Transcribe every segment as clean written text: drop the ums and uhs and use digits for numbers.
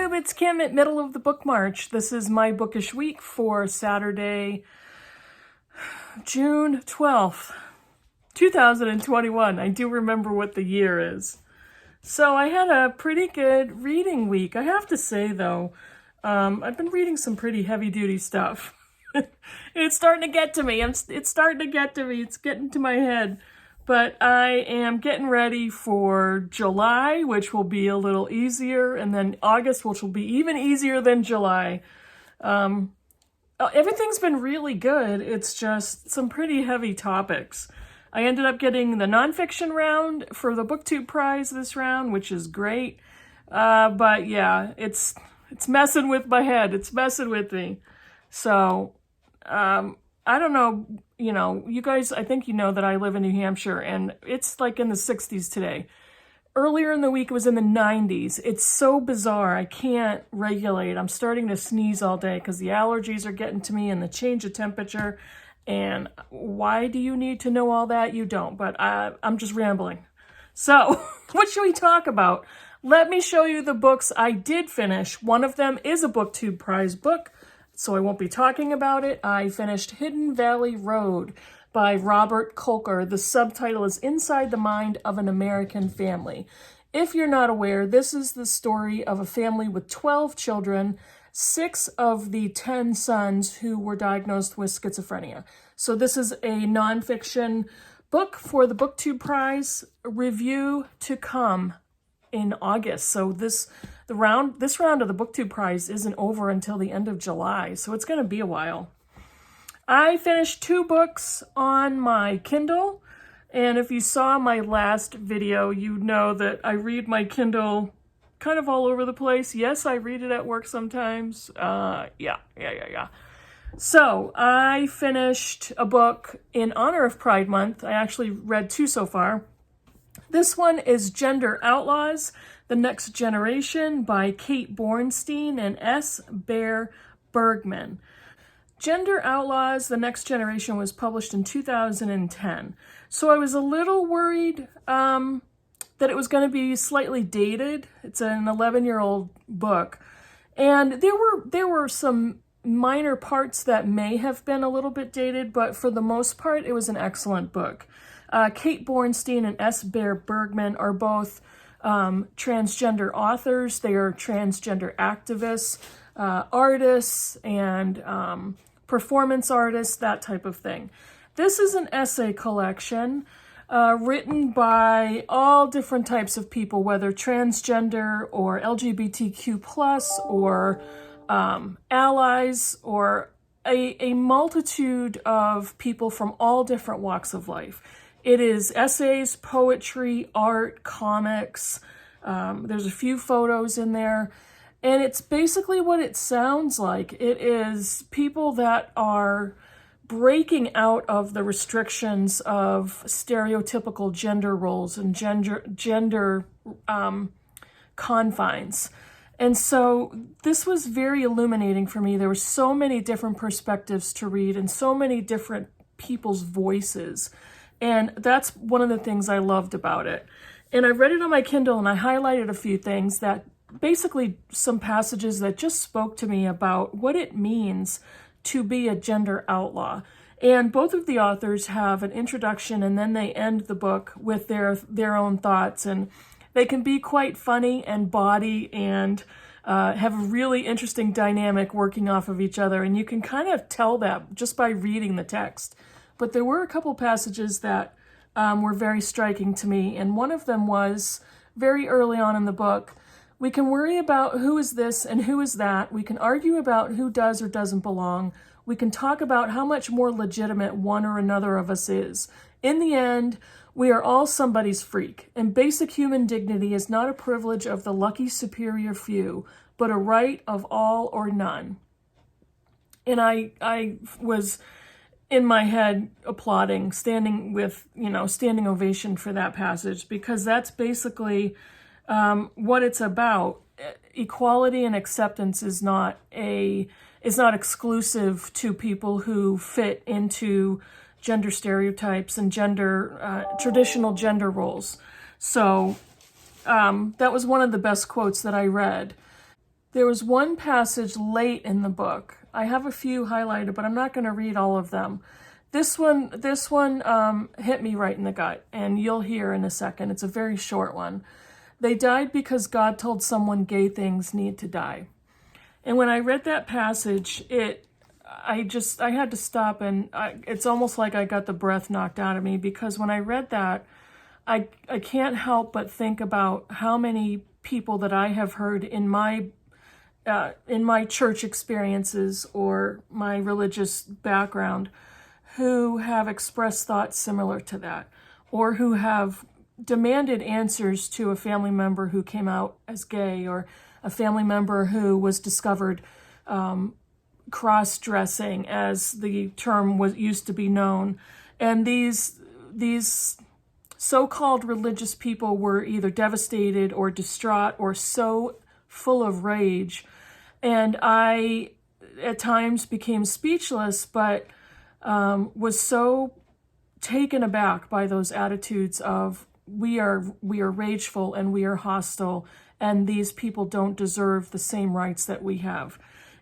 YouTube, it's Kim at Middle of the Book March. This is my bookish week for Saturday, June 12th, 2021. I do remember what the year is. So I had a pretty good reading week. I have to say though, I've been reading some pretty heavy-duty stuff. It's starting to get to me. It's starting to get to me. It's getting to my head. But I am getting ready for July, which will be a little easier, and then August, which will be even easier than July. Everything's been really good. It's just some pretty heavy topics. I ended up getting the nonfiction round for the BookTube prize this round, which is great. But yeah, it's messing with my head. It's messing with me. So, I don't know, you guys, I think you know that I live in New Hampshire and it's like in the 60s today. Earlier in the week it was in the 90s. It's so bizarre. I can't regulate. I'm starting to sneeze all day because the allergies are getting to me and the change of temperature. And why do you need to know all that? You don't, but I'm just rambling. So what should we talk about? Let me show you the books I did finish. One of them is a BookTube prize book, so I won't be talking about it. I finished Hidden Valley Road by Robert Kolker. The subtitle is Inside the Mind of an American Family. If you're not aware, this is the story of a family with 12 children, 6 of the 10 sons who were diagnosed with schizophrenia. So this is a nonfiction book for the BookTube Prize. Review to come in August. So this round of the BookTube Prize isn't over until the end of July, so it's going to be a while. I finished 2 books on my Kindle, and if you saw my last video, you know that I read my Kindle kind of all over the place. Yes, I read it at work sometimes. Yeah. So I finished a book in honor of Pride Month. I actually read 2 so far. This one is Gender Outlaws, The Next Generation by Kate Bornstein and S. Bear Bergman. Gender Outlaws, The Next Generation was published in 2010. So I was a little worried that it was going to be slightly dated. It's an 11-year-old book. And there were some minor parts that may have been a little bit dated, but for the most part, it was an excellent book. Kate Bornstein and S. Bear Bergman are both transgender authors. They are transgender activists, artists, and performance artists, that type of thing. This is an essay collection written by all different types of people, whether transgender or LGBTQ+, or allies, or a multitude of people from all different walks of life. It is essays, poetry, art, comics. There's a few photos in there. And it's basically what it sounds like. It is people that are breaking out of the restrictions of stereotypical gender roles and gender confines. And so this was very illuminating for me. There were so many different perspectives to read and so many different people's voices. And that's one of the things I loved about it. And I read it on my Kindle and I highlighted a few things that basically some passages that just spoke to me about what it means to be a gender outlaw. And both of the authors have an introduction and then they end the book with their own thoughts. And they can be quite funny and bawdy and have a really interesting dynamic working off of each other. And you can kind of tell that just by reading the text. But there were a couple passages that were very striking to me, and one of them was very early on in the book. We can worry about who is this and who is that. We can argue about who does or doesn't belong. We can talk about how much more legitimate one or another of us is. In the end, we are all somebody's freak, and basic human dignity is not a privilege of the lucky superior few, but a right of all or none. And I was in my head applauding, standing ovation for that passage, because that's basically what it's about. Equality and acceptance is not exclusive to people who fit into gender stereotypes and traditional gender roles. So that was one of the best quotes that I read. There was one passage late in the book. I have a few highlighted, but I'm not going to read all of them. This one hit me right in the gut, and you'll hear in a second. It's a very short one. They died because God told someone gay things need to die. And when I read that passage, I had to stop, and it's almost like I got the breath knocked out of me, because when I read that, I can't help but think about how many people that I have heard in my church experiences or my religious background who have expressed thoughts similar to that, or who have demanded answers to a family member who came out as gay, or a family member who was discovered cross-dressing, as the term used to be known. And these so-called religious people were either devastated or distraught or so full of rage. And I, at times, became speechless, but was so taken aback by those attitudes of we are rageful and we are hostile, and these people don't deserve the same rights that we have.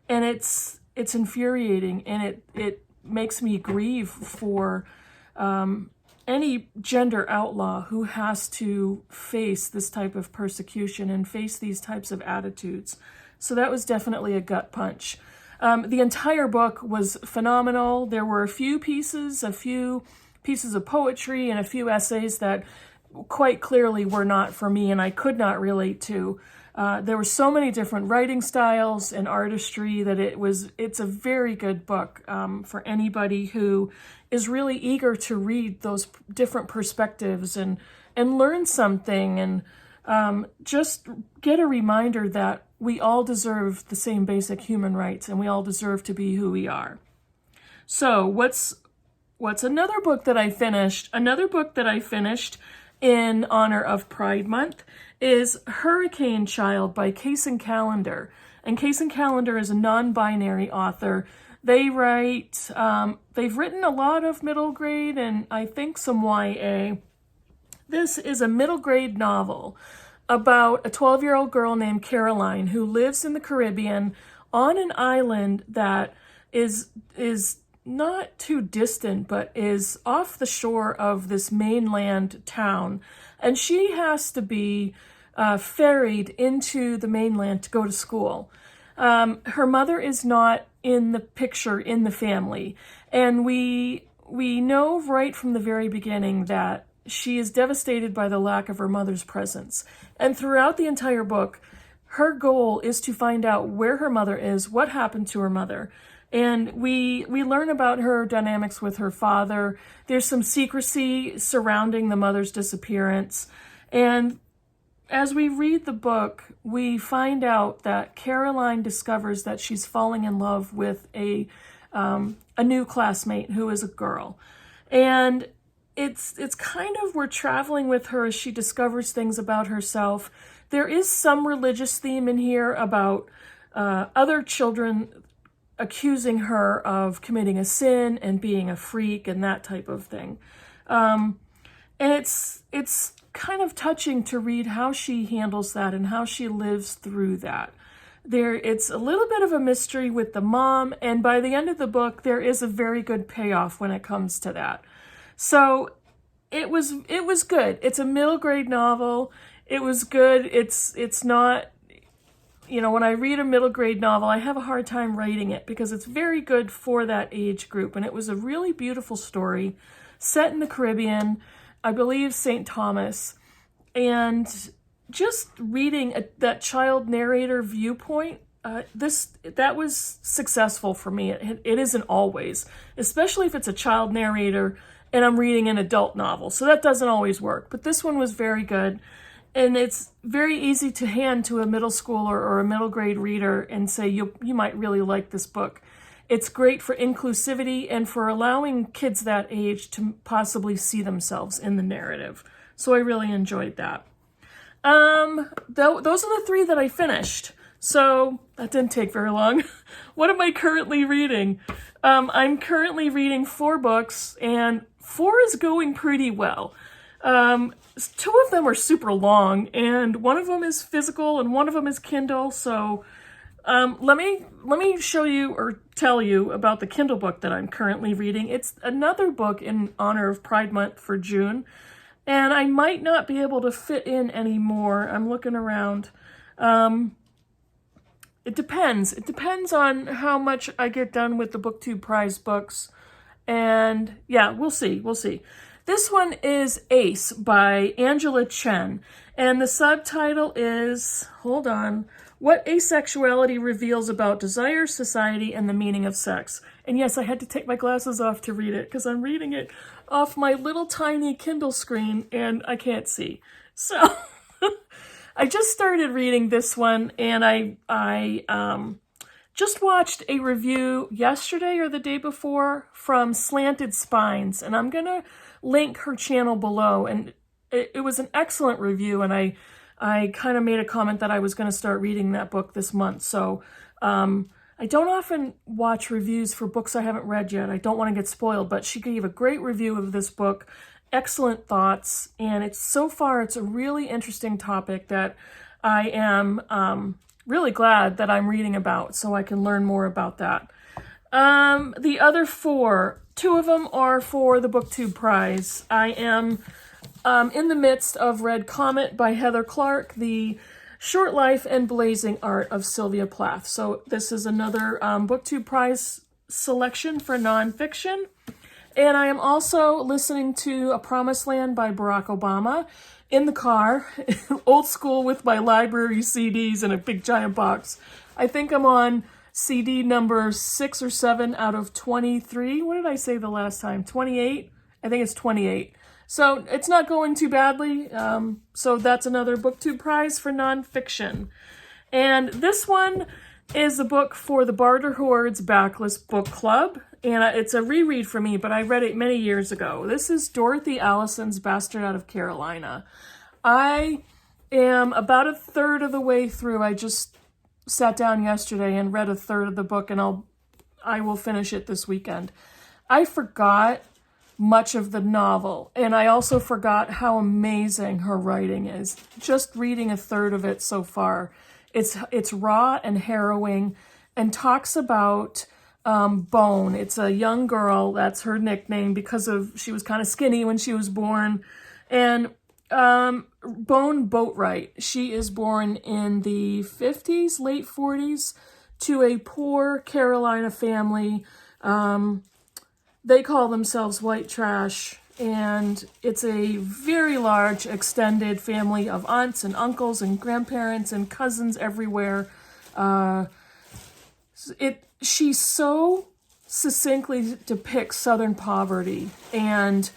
And it's infuriating, and it makes me grieve for any gender outlaw who has to face this type of persecution and face these types of attitudes. So that was definitely a gut punch. The entire book was phenomenal. There were a few pieces of poetry and a few essays that quite clearly were not for me and I could not relate to. There were so many different writing styles and artistry that it's a very good book for anybody who is really eager to read those different perspectives and learn something, and just get a reminder that we all deserve the same basic human rights, and we all deserve to be who we are. So what's another book that I finished? Another book that I finished in honor of Pride Month is Hurricane Child by Kaysen Callender. And Kaysen Callender is a non-binary author. They've written a lot of middle grade and I think some YA. This is a middle grade novel about a 12-year-old girl named Caroline who lives in the Caribbean on an island that is not too distant, but is off the shore of this mainland town. And she has to be ferried into the mainland to go to school. Her mother is not in the picture in the family. And we know right from the very beginning that she is devastated by the lack of her mother's presence. And throughout the entire book, her goal is to find out where her mother is, what happened to her mother. And we learn about her dynamics with her father. There's some secrecy surrounding the mother's disappearance. And as we read the book, we find out that Caroline discovers that she's falling in love with a new classmate who is a girl. And it's kind of, we're traveling with her as she discovers things about herself. There is some religious theme in here about other children accusing her of committing a sin and being a freak and that type of thing. And it's kind of touching to read how she handles that and how she lives through that. It's a little bit of a mystery with the mom, and by the end of the book, there is a very good payoff when it comes to that. So it was good. It's a middle grade novel. It was good. It's not, when I read a middle grade novel, I have a hard time rating it because it's very good for that age group. And it was a really beautiful story set in the Caribbean, I believe St. Thomas. And just reading that child narrator viewpoint, that was successful for me. It isn't always, especially if it's a child narrator and I'm reading an adult novel. So that doesn't always work. But this one was very good. And it's very easy to hand to a middle schooler or a middle grade reader and say, you might really like this book. It's great for inclusivity and for allowing kids that age to possibly see themselves in the narrative. So I really enjoyed that. Those are the three that I finished. So that didn't take very long. What am I currently reading? I'm currently reading 4 books, and 4 is going pretty well. 2 of them are super long, and one of them is physical and one of them is Kindle. So Let me show you or tell you about the Kindle book that I'm currently reading. It's another book in honor of Pride Month for June, and I might not be able to fit in any more. I'm looking around. It depends. It depends on how much I get done with the BookTube Prize books. And yeah, we'll see. We'll see. This one is Ace by Angela Chen. And the subtitle is, hold on, What Asexuality Reveals About Desire, Society, and the Meaning of Sex. And yes, I had to take my glasses off to read it because I'm reading it off my little tiny Kindle screen and I can't see. So I just started reading this one, and I just watched a review yesterday or the day before from Slanted Spines, and I'm going to link her channel below. And it was an excellent review, and I kind of made a comment that I was going to start reading that book this month. So I don't often watch reviews for books I haven't read yet. I don't want to get spoiled, but she gave a great review of this book. Excellent thoughts, and so far it's a really interesting topic that I am really glad that I'm reading about, so I can learn more about that. The other four, two of them are for the BookTube Prize. I am in the midst of Red Comet by Heather Clark, the Short Life and Blazing Art of Sylvia Plath. So this is another BookTube Prize selection for nonfiction. And I am also listening to A Promised Land by Barack Obama in the car, old school with my library CDs in a big giant box. I think I'm on CD number 6 or 7 out of 23. What did I say the last time? 28? I think it's 28. So it's not going too badly. So that's another BookTube Prize for nonfiction. And this one is a book for the Barter Horde's Backlist Book Club. And it's a reread for me, but I read it many years ago. This is Dorothy Allison's Bastard Out of Carolina. I am about a third of the way through. I just sat down yesterday and read a third of the book, and I will finish it this weekend. I forgot much of the novel, and I also forgot how amazing her writing is. Just reading a third of it so far. It's raw and harrowing, and talks about Bone. It's a young girl, that's her nickname because she was kind of skinny when she was born. And Bone Boatwright, she is born in the 50s, late 40s, to a poor Carolina family. They call themselves white trash, and it's a very large extended family of aunts and uncles and grandparents and cousins everywhere. She so succinctly depicts Southern poverty and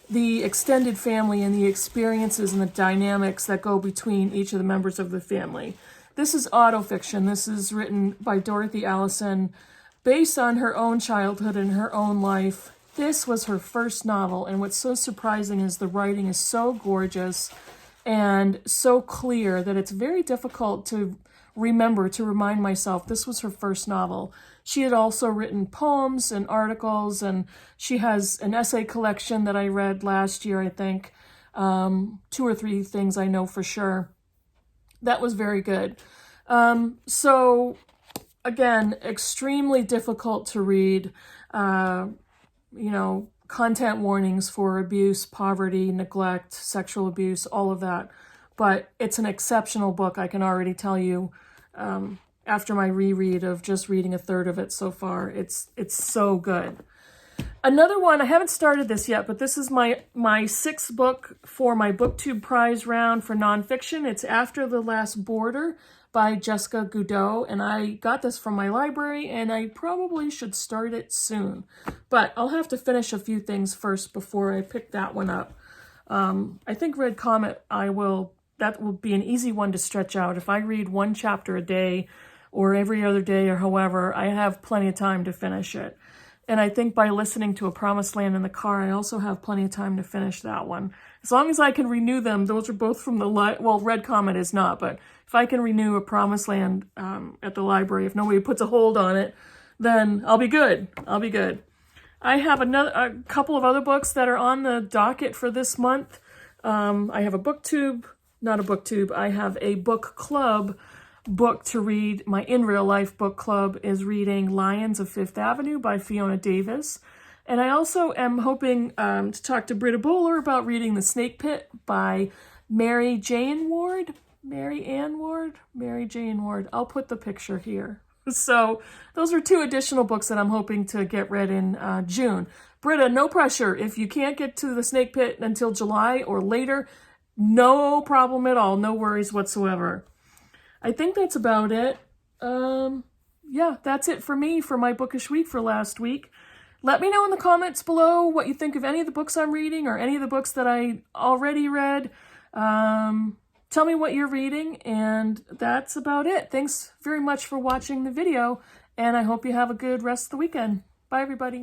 the extended family and the experiences and the dynamics that go between each of the members of the family. This is autofiction. This is written by Dorothy Allison based on her own childhood and her own life. This was her first novel, and what's so surprising is the writing is so gorgeous and so clear that it's very difficult to remind myself this was her first novel. She had also written poems and articles, and she has an essay collection that I read last year, I think. 2 or 3 things I know for sure. That was very good. So, again, extremely difficult to read. Content warnings for abuse, poverty, neglect, sexual abuse, all of that. But it's an exceptional book, I can already tell you. After my reread of just reading a third of it so far, it's so good. Another one, I haven't started this yet, but this is my 6th book for my BookTube Prize round for nonfiction. It's After the Last Border by Jessica Goudot, and I got this from my library, and I probably should start it soon. But I'll have to finish a few things first before I pick that one up. I think Red Comet, that will be an easy one to stretch out. If I read 1 chapter a day or every other day or however, I have plenty of time to finish it. And I think by listening to A Promised Land in the car, I also have plenty of time to finish that one. As long as I can renew them, those are both from Red Comet is not, but if I can renew A Promised Land at the library, if nobody puts a hold on it, then I'll be good. I'll be good. I have a couple of other books that are on the docket for this month. I have a BookTube, not a BookTube, I have a book club book to read, my in real life book club, is reading Lions of Fifth Avenue by Fiona Davis. And I also am hoping to talk to Britta Bohler about reading The Snake Pit by Mary Jane Ward. Mary Jane Ward. I'll put the picture here. So those are 2 additional books that I'm hoping to get read in June. Britta, no pressure. If you can't get to The Snake Pit until July or later, no problem at all. No worries whatsoever. I think that's about it. Yeah, that's it for me for my Bookish Week for last week. Let me know in the comments below what you think of any of the books I'm reading or any of the books that I already read. Tell me what you're reading, and that's about it. Thanks very much for watching the video, and I hope you have a good rest of the weekend. Bye, everybody.